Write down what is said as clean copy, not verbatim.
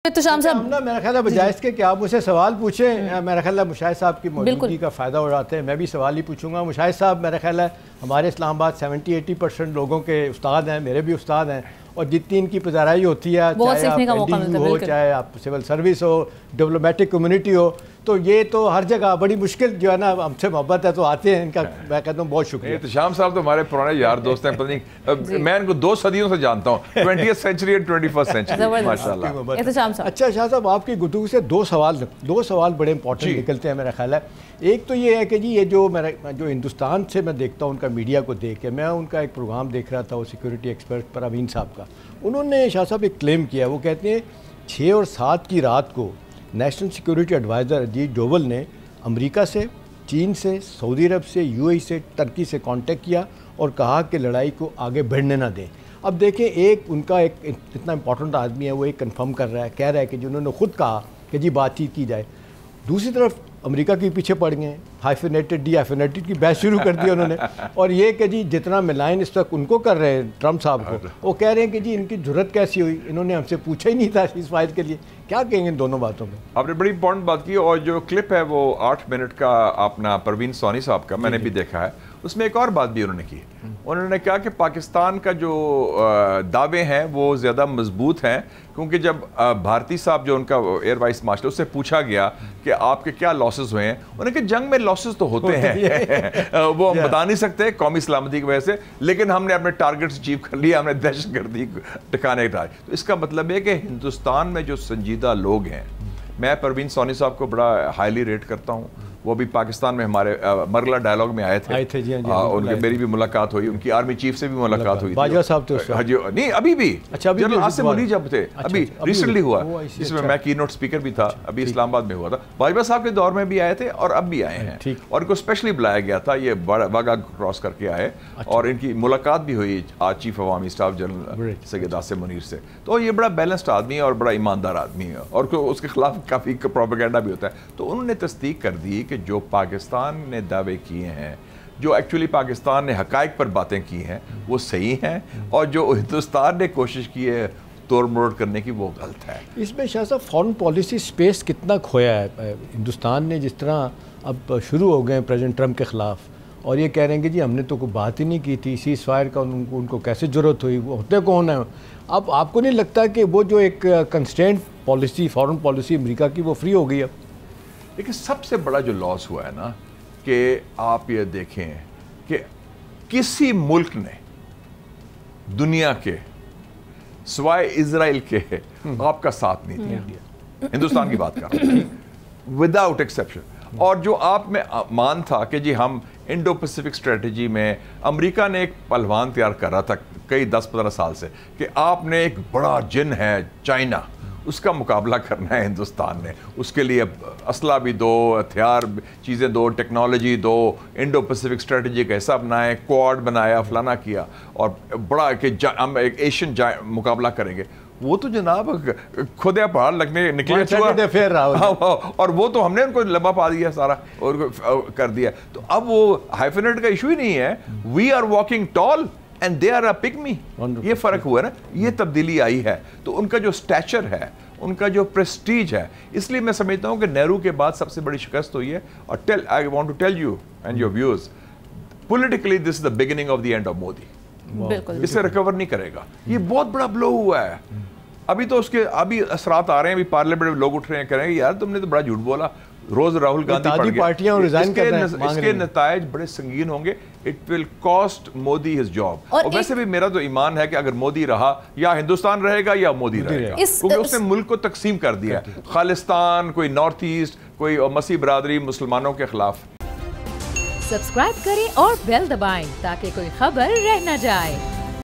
احتشام صاحب نا میرا خیال ہے بجائے اس کے کہ آپ مجھے سوال پوچھیں، میرا خیال ہے مشاہد صاحب کی موجودگی کا فائدہ اٹھاتے ہیں، میں بھی سوال ہی پوچھوں گا۔ مشاہد صاحب میرا خیال ہے ہمارے اسلام آباد 70-80% لوگوں کے استاد ہیں، میرے بھی استاد ہیں، اور جتنی ان کی پذیرائی ہوتی ہے، چاہے آپ NDU ہو، چاہے آپ سول سروس ہو، ڈپلومیٹک کمیونٹی ہو، تو یہ تو ہر جگہ بڑی مشکل جو ہے نا ہم سے محبت ہے تو آتے ہیں، ان کا میں کہتا ہوں بہت شکریہ۔ احتشام صاحب تو ہمارے پرانے یار دوست ہیں، پتہ نہیں میں ان کو 2 صدیوں سے جانتا ہوں، 20th century اور 21st century، ماشاءاللہ۔ احتشام صاحب اچھا شاہ صاحب، آپ کی گفتگو سے دو سوال بڑے امپورٹنٹ نکلتے ہیں میرا خیال ہے۔ ایک تو یہ ہے کہ جی یہ جو ہندوستان سے میں دیکھتا ہوں ان کا میڈیا کو دیکھ کے، میں ان کا ایک پروگرام دیکھ رہا تھا وہ سیکورٹی ایکسپرٹ پر امین صاحب کا، انہوں نے شاہ صاحب ایک کلیم کیا، وہ کہتے ہیں 6 اور 7 کی رات کو national security adviser Ajit Doval نے امریکہ سے، چین سے، سعودی عرب سے، UAE سے، ترکی سے کانٹیکٹ کیا اور کہا کہ لڑائی کو آگے بڑھنے نہ دیں۔ اب دیکھیں ایک ان کا ایک اتنا امپورٹنٹ آدمی ہے، وہ ایک کنفرم کر رہا ہے، کہہ رہا ہے کہ جنہوں نے خود کہا کہ جی بات چیت کی جائے، دوسری طرف امریکہ کے پیچھے پڑ گئے ہیں، ہائفینیٹڈ ڈی ہائفینیٹڈ کی بحث شروع کر دی انہوں نے، اور یہ کہ جی جتنا ملائن اس وقت ان کو کر رہے ہیں ٹرمپ صاحب کو، وہ کہہ رہے ہیں کہ جی ان کی جرت کیسی ہوئی، انہوں نے ہم سے پوچھا ہی نہیں تھا اس فائل کے لیے۔ کیا کہیں گے ان دونوں باتوں میں؟ آپ نے بڑی امپورٹنٹ بات کی، اور جو کلپ ہے وہ 8 منٹ کا اپنا پروین سونی صاحب کا میں نے بھی دیکھا ہے، اس میں ایک اور بات بھی انہوں نے کی، انہوں نے کہا کہ پاکستان کا جو دعوے ہیں وہ زیادہ مضبوط ہیں، کیونکہ جب بھارتی صاحب جو ان کا ایئر وائس مارشل، اس سے پوچھا گیا کہ آپ کے کیا لاسز ہوئے ہیں، انہوں نے کہا جنگ میں لاسز تو ہوتے ہیں، وہ ہم بتا نہیں سکتے قومی سلامتی کی وجہ سے، لیکن ہم نے اپنے ٹارگٹس اچیو کر لیا، ہم نے دہشت گردی ٹھکانے ڈالی۔ تو اس کا مطلب ہے کہ ہندوستان میں جو سنجیدہ لوگ ہیں، میں پروین سونی صاحب کو بڑا ہائیلی ریٹ کرتا ہوں، وہ بھی پاکستان میں ہمارے مرغلہ ڈائلاگ میں آئے تھے، ان کے میری بھی ملاقات ہوئی، ان کی آرمی چیف سے بھی ملاقات ہوئی، باجوہ صاحب تو نہیں ابھی بھی جنرل عاصم علی جب تھے، ابھی ریسنٹلی ہوا، جس میں کی نوٹ اسپیکر بھی تھا، ابھی اسلام آباد میں ہوا تھا، باجوہ صاحب کے دور میں بھی آئے تھے اور اب بھی آئے ہیں، اور ان کو اسپیشلی بلایا گیا تھا، یہ واگا کراس کر کے آئے، اور ان کی ملاقات بھی ہوئی آج چیف عوامی اسٹاف جنرل سید عاصم منیر سے۔ تو یہ بڑا بیلنسڈ آدمی ہے اور بڑا ایماندار آدمی ہے، اور اس کے خلاف کافی پروپیگنڈا بھی ہوتا ہے۔ تو انہوں نے تصدیق کر دی کہ جو پاکستان نے دعوے کیے ہیں، جو ایکچولی پاکستان نے حقائق پر باتیں کی ہیں، وہ صحیح ہیں، اور جو ہندوستان نے کوشش کی ہے توڑ مروڑ کرنے کی، وہ غلط ہے۔ اس میں شاہ صاحب فارن پالیسی سپیس کتنا کھویا ہے ہندوستان نے، جس طرح اب شروع ہو گئے ہیں پریزیڈنٹ ٹرمپ کے خلاف، اور یہ کہہ رہے ہیں کہ جی ہم نے تو کوئی بات ہی نہیں کی تھی، سیز فائر کا ان کو کیسے ضرورت ہوئی، وہ ہوتے کون ہیں؟ اب آپ کو نہیں لگتا کہ وہ جو ایک کنسٹینٹ پالیسی، فارن پالیسی امریکہ کی، وہ فری ہو گئی اب؟ لیکن سب سے بڑا جو لاس ہوا ہے نا، کہ آپ یہ دیکھیں کہ کسی ملک نے دنیا کے سوائے اسرائیل کے آپ کا ساتھ نہیں دیا، ہندوستان کی بات کر رہا ہوں وداؤٹ ایکسیپشن۔ اور جو آپ میں مان تھا کہ جی ہم انڈو پیسفک اسٹریٹجی میں، امریکہ نے ایک پہلوان تیار کر رہا تھا کئی 10-15 سال سے، کہ آپ نے ایک بڑا جن ہے چائنا، اس کا مقابلہ کرنا ہے ہندوستان نے، اس کے لیے اسلحہ بھی دو، ہتھیار چیزیں دو، ٹیکنالوجی دو، انڈو پیسفک اسٹریٹجی کا حصہ بنائے، کوڈ بنایا، فلانا کیا، اور بڑا کہ ہم ایک ایشین مقابلہ کریں گے۔ وہ تو جناب کھودیا پہاڑ لگنے نکلے، اور وہ تو ہم نے ان کو لبا پا دیا سارا اور کر دیا۔ تو اب وہ ہائفینیٹ کا ایشو ہی نہیں ہے، we are walking talk and they are a pygmy، یہ فرق ہوا ہے نا، یہ تبدیلی آئی ہے۔ تو ان کا جو سٹیچر ہے، ان کا جو پریسٹیج ہے، اس لیے میں سمجھتا ہوں کہ نہرو کے بعد سب سے بڑی شکست ہوئی ہے۔ اور I want to tell you and your viewers, politically this is the beginning of the end of Modi۔ اس سے ریکور نہیں کرے گا، یہ بہت بڑا بلو ہوا ہے۔ ابھی تو اس کے ابھی اثرات آ رہے ہیں، ابھی پارلیمنٹ میں لوگ اٹھ رہے ہیں، کہہ رہے ہیں یار تم نے تو بڑا جھوٹ بولا، روز راہل گاندھی پڑھ گیا، اس کے نتائج بڑے سنگین ہوں گے۔ It will cost Modi his job. اور ویسے بھی میرا تو ایمان ہے کہ اگر مودی رہا، یا ہندوستان رہے گا یا مودی رہے گا، کیونکہ اس نے ملک کو تقسیم کر دیا ہے، خالستان، کوئی نارتھ ایسٹ، کوئی مسیح برادری مسلمانوں کے خلاف۔ سبسکرائب کریں اور بیل دبائیں تاکہ کوئی خبر رہ نہ جائے۔